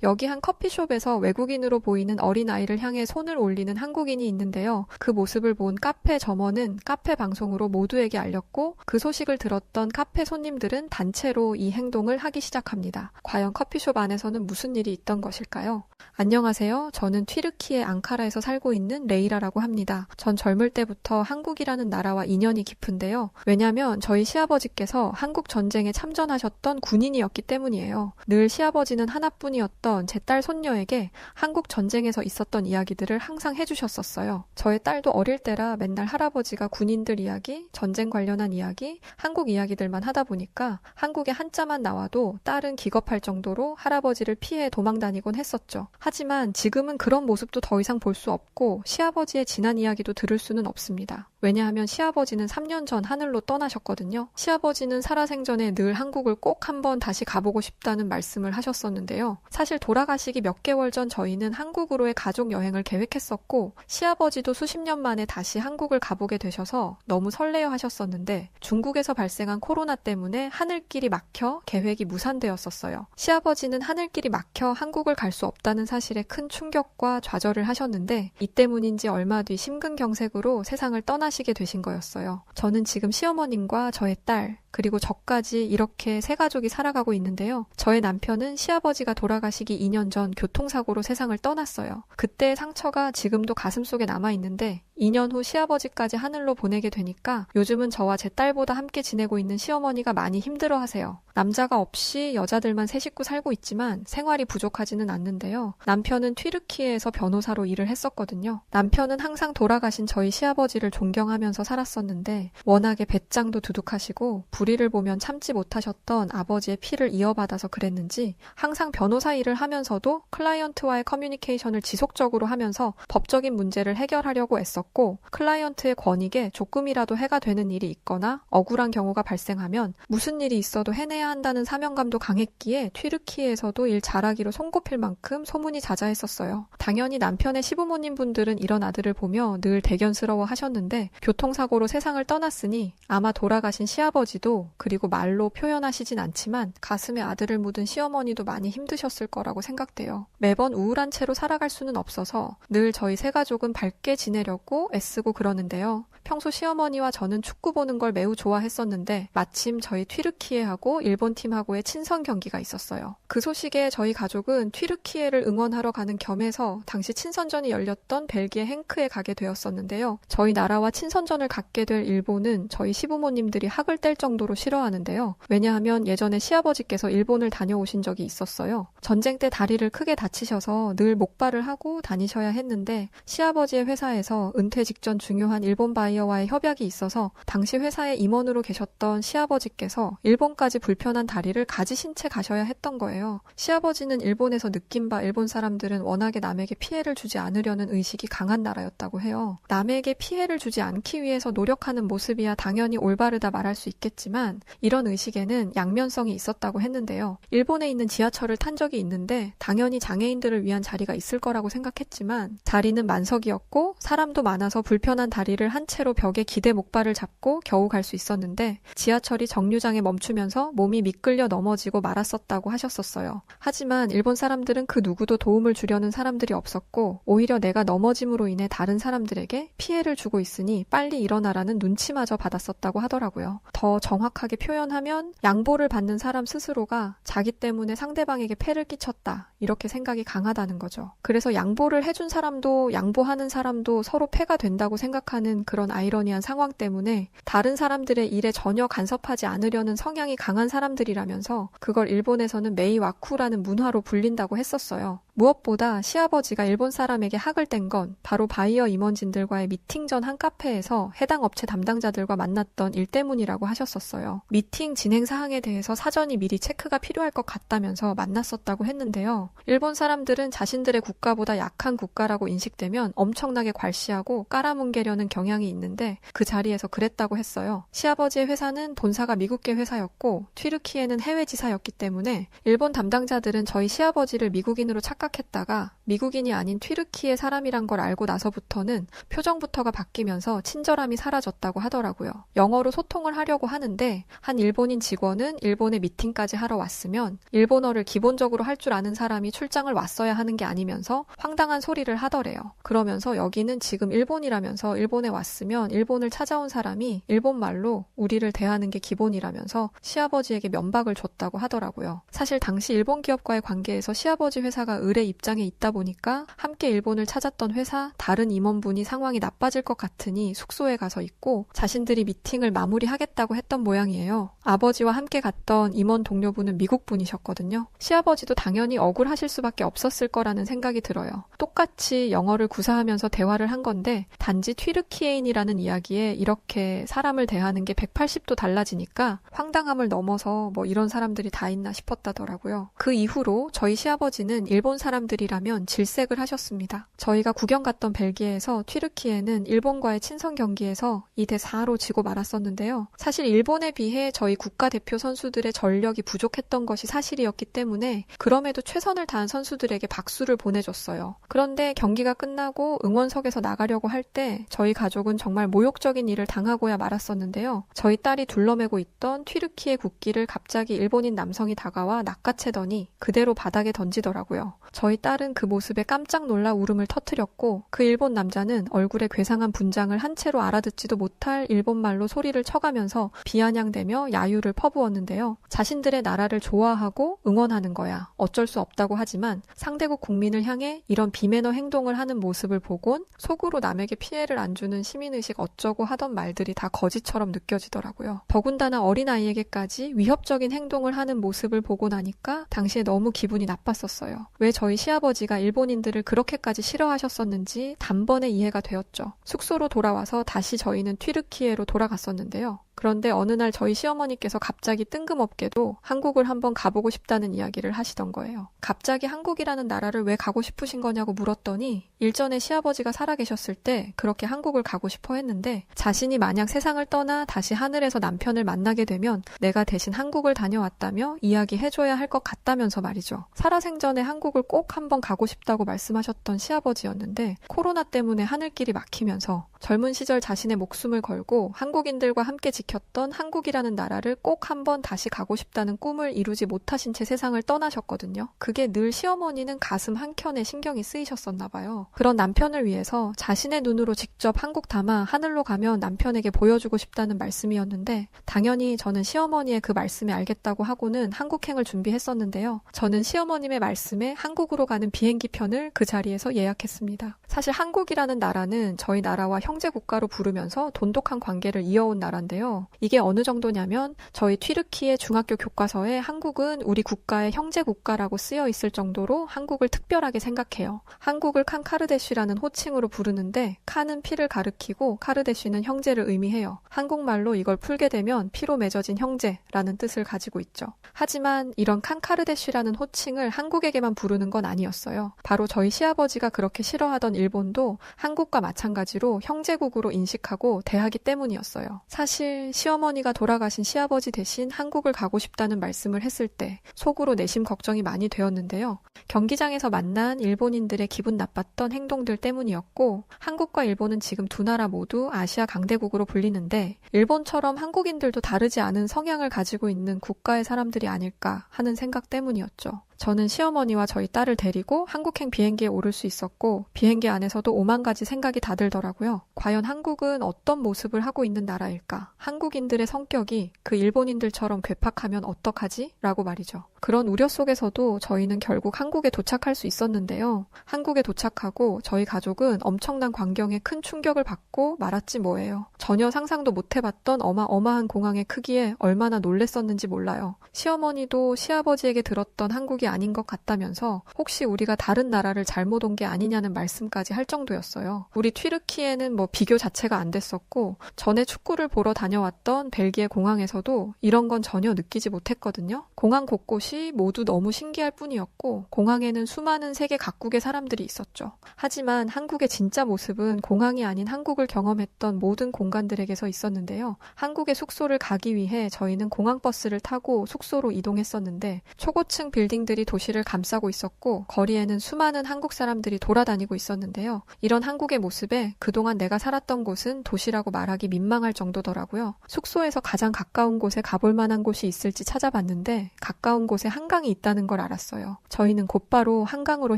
여기 한 커피숍에서 외국인으로 보이는 어린아이를 향해 손을 올리는 한국인이 있는데요. 그 모습을 본 카페 점원은 카페 방송으로 모두에게 알렸고 그 소식을 들었던 카페 손님들은 단체로 이 행동을 하기 시작합니다. 과연 커피숍 안에서는 무슨 일이 있던 것일까요? 안녕하세요. 저는 튀르키예 앙카라에서 살고 있는 레이라라고 합니다. 전 젊을 때부터 한국이라는 나라와 인연이 깊은데요. 왜냐하면 저희 시아버지께서 한국 전쟁에 참전하셨던 군인이었기 때문이에요. 늘 시아버지는 하나뿐이었던 제 딸 손녀에게 한국 전쟁에서 있었던 이야기들을 항상 해주셨었어요. 저의 딸도 어릴 때라 맨날 할아버지가 군인들 이야기, 전쟁 관련한 이야기, 한국 이야기들만 하다 보니까 한국에 한자만 나와도 딸은 기겁할 정도로 할아버지를 피해 도망다니곤 했었죠. 하지만 지금은 그런 모습도 더 이상 볼 수 없고 시아버지의 지난 이야기도 들을 수는 없습니다. 왜냐하면 시아버지는 3년 전 하늘로 떠나셨거든요. 시아버지는 살아생전에 늘 한국을 꼭 한번 다시 가보고 싶다는 말씀을 하셨었는데요. 사실 돌아가시기 몇 개월 전 저희는 한국으로의 가족 여행을 계획했었고 시아버지도 수십 년 만에 다시 한국을 가보게 되셔서 너무 설레어 하셨었는데 중국에서 발생한 코로나 때문에 하늘길이 막혀 계획이 무산되었었어요. 시아버지는 하늘길이 막혀 한국을 갈 수 없다는 사실에 큰 충격과 좌절을 하셨는데 이 때문인지 얼마 뒤 심근경색으로 세상을 떠나시게 되신 거였어요. 저는 지금 시어머님과 저의 딸 그리고 저까지 이렇게 세 가족이 살아가고 있는데요. 저의 남편은 시아버지가 돌아가시기 2년 전 교통사고로 세상을 떠났어요. 그때의 상처가 지금도 가슴속에 남아있는데 2년 후 시아버지까지 하늘로 보내게 되니까 요즘은 저와 제 딸보다 함께 지내고 있는 시어머니가 많이 힘들어하세요. 남자가 없이 여자들만 세 식구 살고 있지만 생활이 부족하지는 않는데요. 남편은 튀르키예에서 변호사로 일을 했었거든요. 남편은 항상 돌아가신 저희 시아버지를 존경하면서 살았었는데 워낙에 배짱도 두둑하시고 불의를 보면 참지 못하셨던 아버지의 피를 이어받아서 그랬는지 항상 변호사 일을 하면서도 클라이언트와의 커뮤니케이션을 지속적으로 하면서 법적인 문제를 해결하려고 애썼고 클라이언트의 권익에 조금이라도 해가 되는 일이 있거나 억울한 경우가 발생하면 무슨 일이 있어도 해내야 한다는 사명감도 강했기에 튀르키예에서도 일 잘하기로 손꼽힐 만큼 소문이 자자했었어요. 당연히 남편의 시부모님 분들은 이런 아들을 보며 늘 대견스러워 하셨는데 교통사고로 세상을 떠났으니 아마 돌아가신 시아버지도 그리고 말로 표현하시진 않지만 가슴에 아들을 묻은 시어머니도 많이 힘드셨을 거라고 생각돼요. 매번 우울한 채로 살아갈 수는 없어서 늘 저희 세 가족은 밝게 지내려고 애쓰고 그러는데요. 평소 시어머니와 저는 축구 보는 걸 매우 좋아했었는데 마침 저희 튀르키예하고 일본 팀하고의 친선 경기가 있었어요. 그 소식에 저희 가족은 튀르키예를 응원하러 가는 겸해서 당시 친선전이 열렸던 벨기에 행크에 가게 되었었는데요. 저희 나라와 친선전을 갖게 될 일본은 저희 시부모님들이 학을 뗄 정도로 싫어하는데요. 왜냐하면 예전에 시아버지께서 일본을 다녀오신 적이 있었어요. 전쟁 때 다리를 크게 다치셔서 늘 목발을 하고 다니셔야 했는데 시아버지의 회사에서 은퇴 직전 중요한 일본 바이어와의 협약이 있어서 당시 회사에 임원으로 계셨던 시아버지께서 일본까지 불편한 다리를 가지신 채 가셔야 했던 거예요. 시아버지는 일본에서 느낀 바 일본 사람들은 워낙에 남에게 피해를 주지 않으려는 의식이 강한 나라였다고 해요. 남에게 피해를 주지 않기 위해서 노력하는 모습이야 당연히 올바르다 말할 수 있겠지만 이런 의식에는 양면성이 있었다고 했는데요. 일본에 있는 지하철을 탄 적이 있는데 당연히 장애인들을 위한 자리가 있을 거라고 생각했지만 자리는 만석이었고 사람도 많아서 불편한 다리를 한 채로 벽에 기대 목발을 잡고 겨우 갈 수 있었는데 지하철이 정류장에 멈추면서 몸이 미끌려 넘어지고 말았었다고 하셨었어요. 하지만 일본 사람들은 그 누구도 도움을 주려는 사람들이 없었고 오히려 내가 넘어짐으로 인해 다른 사람들에게 피해를 주고 있으니 빨리 일어나라는 눈치마저 받았었다고 하더라고요. 더 정확하게 표현하면 양보를 받는 사람 스스로가 자기 때문에 상대방에게 폐를 끼쳤다 이렇게 생각이 강하다는 거죠. 그래서 양보를 해준 사람도 양보하는 사람도 서로 폐가 된다고 생각하는 그런 아이러니한 상황 때문에 다른 사람들의 일에 전혀 간섭하지 않으려는 성향이 강한 사람들이라면서 그걸 일본에서는 메이와쿠라는 문화로 불린다고 했었어요. 무엇보다 시아버지가 일본 사람에게 학을 뗀 건 바로 바이어 임원진들과의 미팅 전 한 카페에서 해당 업체 담당자들과 만났던 일 때문이라고 하셨었어요. 미팅 진행 사항에 대해서 사전이 미리 체크가 필요할 것 같다면서 만났었다고 했는데요. 일본 사람들은 자신들의 국가보다 약한 국가라고 인식되면 엄청나게 괄시하고 깔아뭉개려는 경향이 있는데 그 자리에서 그랬다고 했어요. 시아버지의 회사는 본사가 미국계 회사였고 튀르키예는 해외 지사였기 때문에 일본 담당자들은 저희 시아버지를 미국인으로 착각 생각했다가 미국인이 아닌 튀르키예 사람이란 걸 알고 나서부터는 표정부터가 바뀌면서 친절함이 사라졌다고 하더라고요. 영어로 소통을 하려고 하는데 한 일본인 직원은 일본에 미팅까지 하러 왔으면 일본어를 기본적으로 할 줄 아는 사람이 출장을 왔어야 하는 게 아니면서 황당한 소리를 하더래요. 그러면서 여기는 지금 일본이라면서 일본에 왔으면 일본을 찾아온 사람이 일본말로 우리를 대하는 게 기본이라면서 시아버지에게 면박을 줬다고 하더라고요. 사실 당시 일본 기업과의 관계에서 시아버지 회사가 을의 입장에 있다 보니까 함께 일본을 찾았던 회사 다른 임원분이 상황이 나빠질 것 같으니 숙소에 가서 있고 자신들이 미팅을 마무리하겠다고 했던 모양이에요. 아버지와 함께 갔던 임원 동료분은 미국 분이셨거든요. 시아버지도 당연히 억울하실 수밖에 없었을 거라는 생각이 들어요. 똑같이 영어를 구사하면서 대화를 한 건데 단지 튀르키예인이라는 이야기에 이렇게 사람을 대하는 게 180도 달라지니까 황당함을 넘어서 뭐 이런 사람들이 다 있나 싶었다더라고요. 그 이후로 저희 시아버지는 일본 사람들이라면 질색을 하셨습니다. 저희가 구경 갔던 벨기에에서 튀르키예는 일본과의 친선 경기에서 2대4로 지고 말았었는데요. 사실 일본에 비해 저희 국가대표 선수들의 전력이 부족했던 것이 사실이었기 때문에 그럼에도 최선을 다한 선수들에게 박수를 보내줬어요. 그런데 경기가 끝나고 응원석에서 나가려고 할 때 저희 가족은 정말 모욕적인 일을 당하고야 말았었는데요. 저희 딸이 둘러매고 있던 튀르키예 국기를 갑자기 일본인 남성이 다가와 낚아채더니 그대로 바닥에 던지더라고요. 저희 딸은 그 모습에 깜짝 놀라 울음을 터뜨렸고 그 일본 남자는 얼굴에 괴상한 분장을 한 채로 알아듣지도 못할 일본말로 소리를 쳐가면서 비아냥대며 야유를 퍼부었는데요. 자신들의 나라를 좋아하고 응원하는 거야. 어쩔 수 없다고 하지만 상대국 국민을 향해 이런 비매너 행동을 하는 모습을 보곤 속으로 남에게 피해를 안 주는 시민의식 어쩌고 하던 말들이 다 거짓처럼 느껴지더라고요. 더군다나 어린아이에게까지 위협적인 행동을 하는 모습을 보고 나니까 당시에 너무 기분이 나빴었어요. 왜 저희 시아버지가 일본인들을 그렇게까지 싫어하셨었는지 단번에 이해가 되었죠. 숙소로 돌아와서 다시 저희는 튀르키예로 돌아갔었는데요. 그런데 어느 날 저희 시어머니께서 갑자기 뜬금없게도 한국을 한번 가보고 싶다는 이야기를 하시던 거예요. 갑자기 한국이라는 나라를 왜 가고 싶으신 거냐고 물었더니 일전에 시아버지가 살아계셨을 때 그렇게 한국을 가고 싶어 했는데 자신이 만약 세상을 떠나 다시 하늘에서 남편을 만나게 되면 내가 대신 한국을 다녀왔다며 이야기해줘야 할 것 같다면서 말이죠. 살아생전에 한국을 꼭 한번 가고 싶다고 말씀하셨던 시아버지였는데 코로나 때문에 하늘길이 막히면서 젊은 시절 자신의 목숨을 걸고 한국인들과 함께 지켰던 한국이라는 나라를 꼭 한번 다시 가고 싶다는 꿈을 이루지 못하신 채 세상을 떠나셨거든요. 그게 늘 시어머니는 가슴 한켠에 신경이 쓰이셨었나 봐요. 그런 남편을 위해서 자신의 눈으로 직접 한국 담아 하늘로 가면 남편에게 보여주고 싶다는 말씀이었는데 당연히 저는 시어머니의 그 말씀에 알겠다고 하고는 한국행을 준비했었는데요. 저는 시어머님의 말씀에 한국으로 가는 비행기 편을 그 자리에서 예약했습니다. 사실 한국이라는 나라는 저희 나라와 형제 국가로 부르면서 돈독한 관계를 이어온 나라인데요. 이게 어느 정도냐면 저희 튀르키예 중학교 교과서에 한국은 우리 국가의 형제 국가라고 쓰여 있을 정도로 한국을 특별하게 생각해요. 한국을 칸카르데쉬라는 호칭으로 부르는데 칸은 피를 가리키고 카르데쉬는 형제를 의미해요. 한국말로 이걸 풀게 되면 피로 맺어진 형제라는 뜻을 가지고 있죠. 하지만 이런 칸카르데쉬라는 호칭을 한국에게만 부르는 건 아니었어요. 바로 저희 시아버지가 그렇게 싫어하던 일본도 한국과 마찬가지로 형제국으로 인식하고 대하기 때문이었어요. 사실 시어머니가 돌아가신 시아버지 대신 한국을 가고 싶다는 말씀을 했을 때 속으로 내심 걱정이 많이 되었는데요. 경기장에서 만난 일본인들의 기분 나빴던 행동들 때문이었고 한국과 일본은 지금 두 나라 모두 아시아 강대국으로 불리는데 일본처럼 한국인들도 다르지 않은 성향을 가지고 있는 국가의 사람들이 아닐까 하는 생각 때문이었죠. 저는 시어머니와 저희 딸을 데리고 한국행 비행기에 오를 수 있었고 비행기 안에서도 오만 가지 생각이 다 들더라고요. 과연 한국은 어떤 모습을 하고 있는 나라일까? 한국인들의 성격이 그 일본인들처럼 괴팍하면 어떡하지? 라고 말이죠. 그런 우려 속에서도 저희는 결국 한국에 도착할 수 있었는데요. 한국에 도착하고 저희 가족은 엄청난 광경에 큰 충격을 받고 말았지 뭐예요. 전혀 상상도 못 해봤던 어마어마한 공항의 크기에 얼마나 놀랬었는지 몰라요. 시어머니도 시아버지에게 들었던 한국이 아닌 것 같다면서 혹시 우리가 다른 나라를 잘못 온 게 아니냐는 말씀까지 할 정도였어요. 우리 튀르키예는 뭐 비교 자체가 안 됐었고 전에 축구를 보러 다녀왔던 벨기에 공항에서도 이런 건 전혀 느끼지 못했거든요. 공항 곳곳이 모두 너무 신기할 뿐이었고 공항에는 수많은 세계 각국의 사람들이 있었죠. 하지만 한국의 진짜 모습은 공항이 아닌 한국을 경험했던 모든 공간들에게서 있었는데요. 한국의 숙소를 가기 위해 저희는 공항버스를 타고 숙소로 이동했었는데 초고층 빌딩들이 비행기들이 도시를 감싸고 있었고 거리에는 수많은 한국 사람들이 돌아다니고 있었는데요. 이런 한국의 모습에 그동안 내가 살았던 곳은 도시라고 말하기 민망할 정도더라고요. 숙소에서 가장 가까운 곳에 가볼 만한 곳이 있을지 찾아봤는데 가까운 곳에 한강이 있다는 걸 알았어요. 저희는 곧바로 한강으로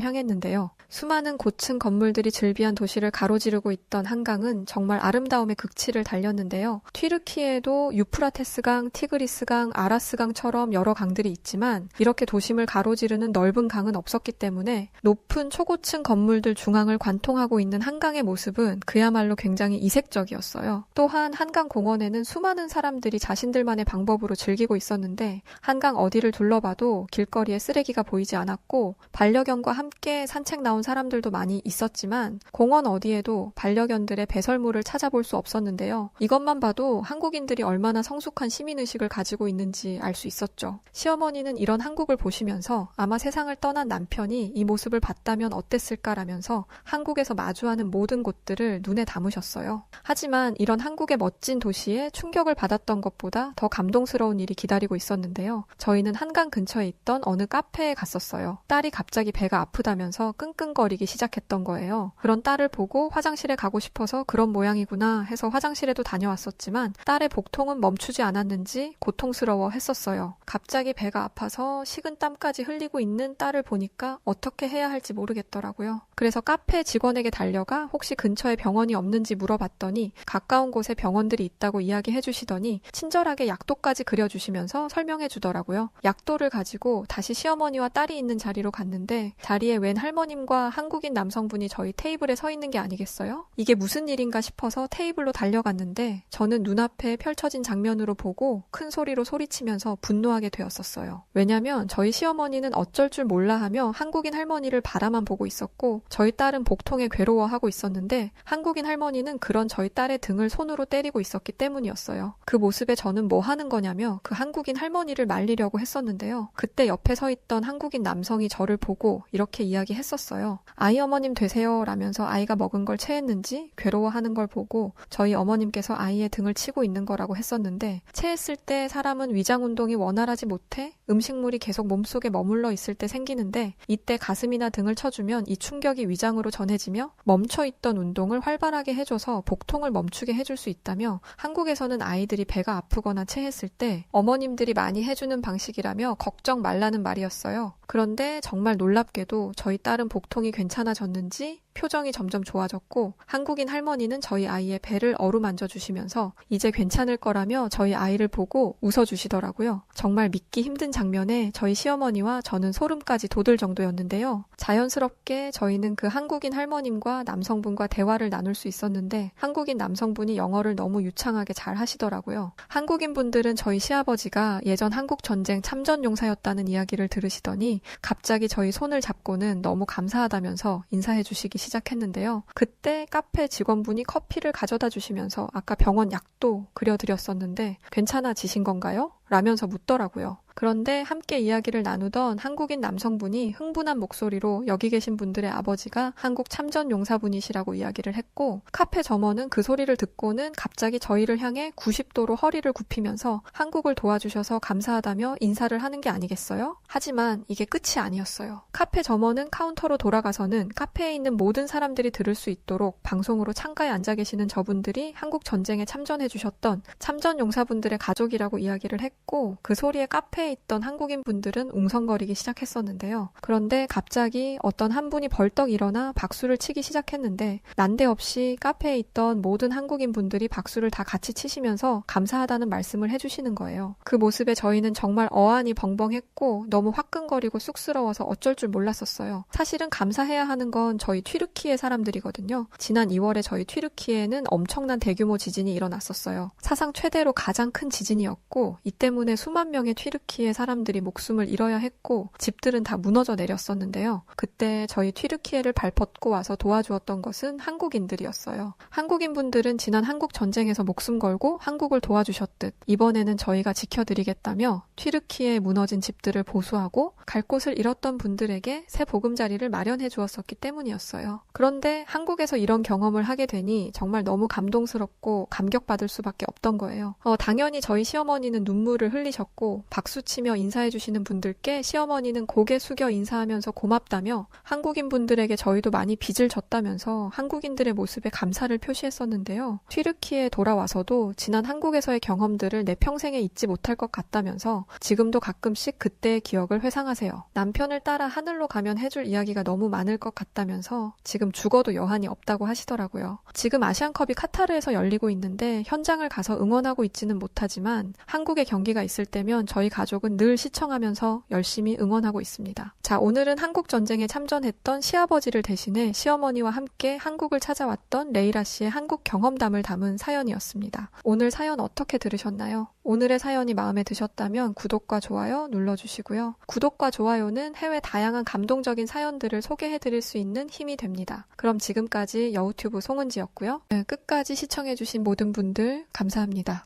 향했는데요. 수많은 고층 건물들이 즐비한 도시를 가로지르고 있던 한강은 정말 아름다움의 극치를 달렸는데요. 튀르키예에도 유프라테스강, 티그리스강, 아라스강처럼 여러 강들이 있지만 이렇게 도심을 가로지르는 넓은 강은 없었기 때문에 높은 초고층 건물들 중앙을 관통하고 있는 한강의 모습은 그야말로 굉장히 이색적이었어요. 또한 한강 공원에는 수많은 사람들이 자신들만의 방법으로 즐기고 있었는데 한강 어디를 둘러봐도 길거리에 쓰레기가 보이지 않았고 반려견과 함께 산책 나온 사람들도 많이 있었지만 공원 어디에도 반려견들의 배설물을 찾아볼 수 없었는데요. 이것만 봐도 한국인들이 얼마나 성숙한 시민의식을 가지고 있는지 알 수 있었죠. 시어머니는 이런 한국을 보시면서 아마 세상을 떠난 남편이 이 모습을 봤다면 어땠을까라면서 한국에서 마주하는 모든 곳들을 눈에 담으셨어요. 하지만 이런 한국의 멋진 도시에 충격을 받았던 것보다 더 감동스러운 일이 기다리고 있었는데요. 저희는 한강 근처에 있던 어느 카페에 갔었어요. 딸이 갑자기 배가 아프다면서 끙끙거리기 시작했던 거예요. 그런 딸을 보고 화장실에 가고 싶어서 그런 모양이구나 해서 화장실에도 다녀왔었지만 딸의 복통은 멈추지 않았는지 고통스러워 했었어요. 갑자기 배가 아파서 식은 땀까지 흘리고 있는 딸을 보니까 어떻게 해야 할지 모르겠더라고요. 그래서 카페 직원에게 달려가 혹시 근처에 병원이 없는지 물어봤더니 가까운 곳에 병원들이 있다고 이야기해 주시더니 친절하게 약도까지 그려주시면서 설명해 주더라고요. 약도를 가지고 다시 시어머니와 딸이 있는 자리로 갔는데 자리에 웬 할머님과 한국인 남성분이 저희 테이블에 서 있는 게 아니겠어요? 이게 무슨 일인가 싶어서 테이블로 달려갔는데 저는 눈앞에 펼쳐진 장면으로 보고 큰 소리로 소리치면서 분노하게 되었었어요. 왜냐면 저희 시어머니는 어쩔 줄 몰라 하며 한국인 할머니를 바라만 보고 있었고 저희 딸은 복통에 괴로워하고 있었는데 한국인 할머니는 그런 저희 딸의 등을 손으로 때리고 있었기 때문이었어요. 그 모습에 저는 뭐 하는 거냐며 그 한국인 할머니를 말리려고 했었는데요. 그때 옆에 서 있던 한국인 남성이 저를 보고 이렇게 이야기했었어요. 아이 어머님 되세요 라면서 아이가 먹은 걸 체했는지 괴로워하는 걸 보고 저희 어머님께서 아이의 등을 치고 있는 거라고 했었는데 체했을 때 사람은 위장운동이 원활하지 못해 음식물이 계속 몸속에 머물러 있을 때 생기는데 이때 가슴이나 등을 쳐주면 이 충격이 위장으로 전해지며 멈춰있던 운동을 활발하게 해줘서 복통을 멈추게 해줄 수 있다며 한국에서는 아이들이 배가 아프거나 체했을 때 어머님들이 많이 해주는 방식이라며 걱정 말라는 말이었어요. 그런데 정말 놀랍게도 저희 딸은 복통이 괜찮아졌는지 표정이 점점 좋아졌고 한국인 할머니는 저희 아이의 배를 어루만져 주시면서 이제 괜찮을 거라며 저희 아이를 보고 웃어주시더라고요. 정말 믿기 힘든 장면에 저희 시어머니와 저는 소름까지 돋을 정도였는데요. 자연스럽게 저희는 그 한국인 할머님과 남성분과 대화를 나눌 수 있었는데 한국인 남성분이 영어를 너무 유창하게 잘 하시더라고요. 한국인 분들은 저희 시아버지가 예전 한국전쟁 참전용사였다는 이야기를 들으시더니 갑자기 저희 손을 잡고는 너무 감사하다면서 인사해 주시기 시작했는데요. 그때 카페 직원분이 커피를 가져다 주시면서 아까 병원 약도 그려드렸었는데 괜찮아지신 건가요? 라면서 묻더라고요. 그런데 함께 이야기를 나누던 한국인 남성분이 흥분한 목소리로 여기 계신 분들의 아버지가 한국 참전 용사분이시라고 이야기를 했고 카페 점원은 그 소리를 듣고는 갑자기 저희를 향해 90도로 허리를 굽히면서 한국을 도와주셔서 감사하다며 인사를 하는 게 아니겠어요? 하지만 이게 끝이 아니었어요. 카페 점원은 카운터로 돌아가서는 카페에 있는 모든 사람들이 들을 수 있도록 방송으로 창가에 앉아 계시는 저분들이 한국 전쟁에 참전해 주셨던 참전 용사분들의 가족이라고 이야기를 했고 그 소리에 카페에 있던 한국인 분들은 웅성거리기 시작했었는데요. 그런데 갑자기 어떤 한 분이 벌떡 일어나 박수를 치기 시작했는데 난데없이 카페에 있던 모든 한국인 분들이 박수를 다 같이 치시면서 감사하다는 말씀을 해주시는 거예요. 그 모습에 저희는 정말 어안이 벙벙했고 너무 화끈거리고 쑥스러워서 어쩔 줄 몰랐었어요. 사실은 감사해야 하는 건 저희 튀르키예 사람들이거든요. 지난 2월에 저희 튀르키예에는 엄청난 대규모 지진이 일어났었어요. 사상 최대로 가장 큰 지진이었고 이 때문에 수만 명의 튀르키예 사람들이 목숨을 잃어야 했고 집들은 다 무너져 내렸었는데요. 그때 저희 튀르키예를 발벗고 와서 도와주었던 것은 한국인들이었어요. 한국인 분들은 지난 한국 전쟁에서 목숨 걸고 한국을 도와주셨듯 이번에는 저희가 지켜드리겠다며 튀르키예에 무너진 집들을 보수하고 갈 곳을 잃었던 분들에게 새 보금자리를 마련해 주었었기 때문이었어요. 그런데 한국에서 이런 경험을 하게 되니 정말 너무 감동스럽고 감격받을 수밖에 없던 거예요. 당연히 저희 시어머니는 눈물을 흘리셨고 박수 박수치며 인사해주시는 분들께 시어머니는 고개 숙여 인사하면서 고맙다며 한국인 분들에게 저희도 많이 빚을 졌다면서 한국인들의 모습에 감사를 표시했었는데요. 튀르키예에 돌아와서도 지난 한국에서의 경험들을 내 평생에 잊지 못할 것 같다면서 지금도 가끔씩 그때의 기억을 회상하세요. 남편을 따라 하늘로 가면 해줄 이야기가 너무 많을 것 같다면서 지금 죽어도 여한이 없다고 하시더라고요. 지금 아시안컵이 카타르에서 열리고 있는데 현장을 가서 응원하고 있지는 못하지만 한국의 경기가 있을 때면 저희 가족은 늘 시청하면서 열심히 응원하고 있습니다. 자, 오늘은 한국전쟁에 참전했던 시아버지를 대신해 시어머니와 함께 한국을 찾아왔던 레이라 씨의 한국 경험담을 담은 사연이었습니다. 오늘 사연 어떻게 들으셨나요? 오늘의 사연이 마음에 드셨다면 구독과 좋아요 눌러주시고요. 구독과 좋아요는 해외 다양한 감동적인 사연들을 소개해드릴 수 있는 힘이 됩니다. 그럼 지금까지 여우튜브 송은지였고요. 끝까지 시청해주신 모든 분들 감사합니다.